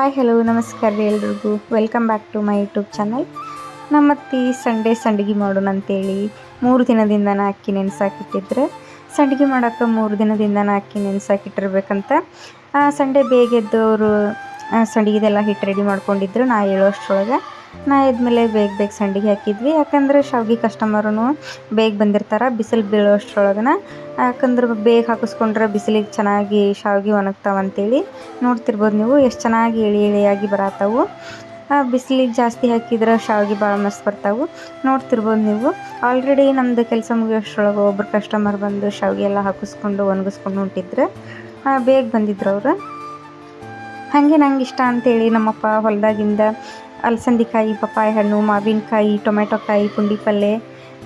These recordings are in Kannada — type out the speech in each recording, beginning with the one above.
ಹಾಯ್ ಹಲೋ ನಮಸ್ಕಾರ ರೀ ಎಲ್ರಿಗೂ. Welcome back to my YouTube channel. ನಮ್ಮತ್ತಿ ಸಂಡಿಗೆ ಮಾಡೋಣ ಅಂತೇಳಿ 3 ದಿನದಿಂದನೇ ಅಕ್ಕಿ ನೆನೆಸಾಕಿಟ್ಟಿದ್ರೆ, ಸಂಡಿಗೆ ಮಾಡೋಕ್ಕೆ 3 ದಿನದಿಂದನೇ ಅಕ್ಕಿ ನೆನೆಸಾಕಿಟ್ಟಿರ್ಬೇಕಂತ. ಸಂಡೇ ಬೇಗ ಎದ್ದವರು ಸಂಡಿಗೆದೆಲ್ಲ ಹಿಟ್ಟು ರೆಡಿ ಮಾಡ್ಕೊಂಡಿದ್ರು. ನಾ ಹೇಳೋಷ್ಟ್ರೊಳಗೆ ನಾ ಎದ್ಮೇಲೆ ಬೇಗ ಸಂಡಿಗೆ ಹಾಕಿದ್ವಿ. ಯಾಕಂದ್ರೆ ಶಾವ್ಗೆ ಕಸ್ಟಮರೂ ಬೇಗ ಬಂದಿರ್ತಾರೆ ಬಿಸಿಲು ಬೀಳೋಷ್ಟ್ರೊಳಗನ. ಯಾಕಂದ್ರೆ ಬೇಗ ಹಾಕಿಸ್ಕೊಂಡ್ರೆ ಬಿಸಿಲಿಗೆ ಚೆನ್ನಾಗಿ ಶಾವ್ಗೆ ಒಣಗ್ತಾವಂತೇಳಿ. ನೋಡ್ತಿರ್ಬೋದು ನೀವು ಎಷ್ಟು ಚೆನ್ನಾಗಿ ಎಳೆಯಾಗಿ ಬರತ್ತವು. ಬಿಸಿಲಿಗೆ ಜಾಸ್ತಿ ಹಾಕಿದ್ರೆ ಶಾವ್ಗೆ ಭಾಳ ಮಸ್ತ್ ಬರ್ತಾವೆ. ನೋಡ್ತಿರ್ಬೋದು ನೀವು. ಆಲ್ರೆಡಿ ನಮ್ಮದು ಕೆಲಸ ಮುಗಿಯೋಷ್ಟ್ರೊಳಗೆ ಒಬ್ಬರು ಕಸ್ಟಮರ್ ಬಂದು ಶಾವ್ಗೆ ಎಲ್ಲ ಹಾಕಿಸ್ಕೊಂಡು ಒಣಗಿಸ್ಕೊಂಡು ಹೊಂಟಿದ್ರು. ಬೇಗ ಬಂದಿದ್ರು ಅವರು. ಹಾಗೆ ನಂಗೆ ಇಷ್ಟ ಅಂತೇಳಿ ನಮ್ಮಪ್ಪ ಹೊಲದಾಗಿಂದ ಅಲಸಂದಿಕಾಯಿ, ಪಪ್ಪಾಯ ಹಣ್ಣು, ಮಾವಿನಕಾಯಿ, ಟೊಮೆಟೊ ಕಾಯಿ, ಪುಂಡಿ ಪಲ್ಲೆ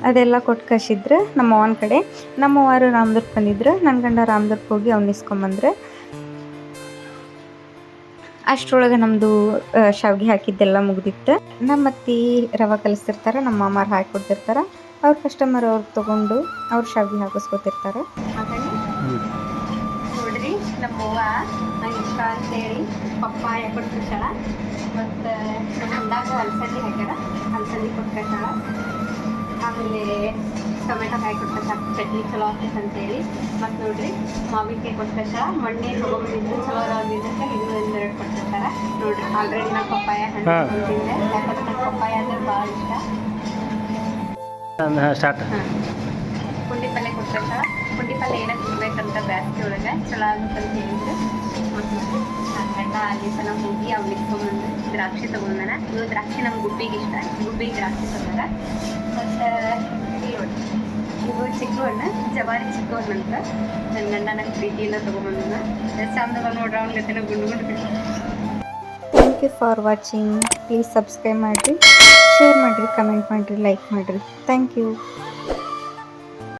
ಅದೆಲ್ಲ ಕೊಟ್ಟು ಕಳಿಸಿದ್ರು ನಮ್ಮ ಅವ್ವನ ಕಡೆ. ನಮ್ಮವ್ವರು ರಾಮದುರ್ಗಕ್ಕೆ ಬಂದಿದ್ರು. ನನ್ನ ಗಂಡ ರಾಮದುರ್ಗಕ್ಕೆ ಹೋಗಿ ಅವ್ನ ಇಸ್ಕೊಂಬಂದ್ರೆ. ಅಷ್ಟರೊಳಗೆ ನಮ್ಮದು ಶಾವ್ಗೆ ಹಾಕಿದ್ದೆಲ್ಲ ಮುಗಿದಿತ್ತು. ನಮ್ಮ ಅತ್ತಿ ರವೆ ಕಲಿಸ್ತಿರ್ತಾರೆ, ನಮ್ಮ ಮಾಮಾರು ಹಾಕಿಕೊಡ್ತಿರ್ತಾರೆ. ಅವ್ರ ಕಸ್ಟಮರ್ ಅವ್ರು ತೊಗೊಂಡು ಅವ್ರು ಶಾವ್ಗೆ ಹಾಕಿಸ್ಕೊತಿರ್ತಾರೆ. ನೋಡ್ರಿ ನಮ್ಮವ್ವ ನಂಗೆ ಇಷ್ಟ ಅಂತೇಳಿ ಪಪ್ಪಾಯ ಕೊಟ್ಬಿಟ್ಟಾಳ. ಮತ್ತು ನಮ್ಮ ಹೊಲ್ದಾಗ ಅಲಸಂದಿ ಹಾಕ್ಯಾರ, ಅಲಸಂದಿ ಕೊಟ್ಬಿಟ್ಟಾಳ. ಆಮೇಲೆ ಟೊಮೆಟೊ ಕಾಯಿ ಕೊಟ್ಬಿಟ್ಟಾಳ, ಚಟ್ನಿ ಚಲೋ ಆಗ್ತೈತೆ ಅಂತೇಳಿ. ಮತ್ತು ನೋಡ್ರಿ ಮಾವಿನಕಾಯಿ ಕೊಟ್ಬಿಟ್ಟಾಳ. ಮಣ್ಣೆ ತೊಗೊಂಡಿದ್ದು ಚಲೋ ಆಗಿದ್ದಕ್ಕೆ ಇನ್ನೂ 2 ಕೊಟ್ಬಿಟ್ಟಾರ. ನೋಡ್ರಿ ಆಲ್ರೆಡಿ ನಾನು ಪಪ್ಪಾಯ ಹಣ್ಣು ತಿಂದೆ, ಯಾಕಂದ್ರೆ ನಂಗೆ ಪಪ್ಪಾಯ ಅಂದ್ರೆ ಭಾಳ ಇಷ್ಟ. ಪುಂಡಿ ಪಲ್ಯ ಕೊಟ್ಬಿಟ್ಟಾಳ. ಪುಂಡಿ ಪಲ್ಯ ಏನಕ್ಕೆ ತಿನ್ಬೇಕಂತ ಬ್ಯಾಸ್ಗೆ ಒಳಗೆ ಚಲೋ ಆಗುತ್ತಂತ ಹೇಳಿದ್ರು. ಮತ್ತು ನನ್ನ ಗಂಡ ಅಲ್ಲಿ ಸಲ ಹೋಗಿ ಅವ್ನು ಇಸ್ಕೊಂಬಂದು ದ್ರಾಕ್ಷಿ ತೊಗೊಂಡಾನ. ಇವು ದ್ರಾಕ್ಷಿ ನಮ್ಮ ಗುಬ್ಬಿಗೆ ಇಷ್ಟ, ಗುಬ್ಬಿಗೆ ದ್ರಾಕ್ಷಿ ತೊಗೊಂಡ. ಮತ್ತು ಇವು ಚಿಕ್ಕು ಹಣ್ಣು, ಜವಾರಿ ಚಿಕ್ಕು ಹಣ್ಣು ಅಂತ ನನ್ನ ಗಂಡ ನಂಗೆ ಪ್ರೀತಿಯಿಂದ ತೊಗೊಂಬಂದ. ಚಂದವ ನೋಡ್ರಿ, ಅವ್ನ ಜೊತೆ ಗುಂಡು thank you for watching. Please subscribe ಮಾಡಿರಿ, ಶೇರ್ ಮಾಡಿರಿ, ಕಮೆಂಟ್ ಮಾಡಿರಿ, ಲೈಕ್ ಮಾಡಿರಿ. Thank you.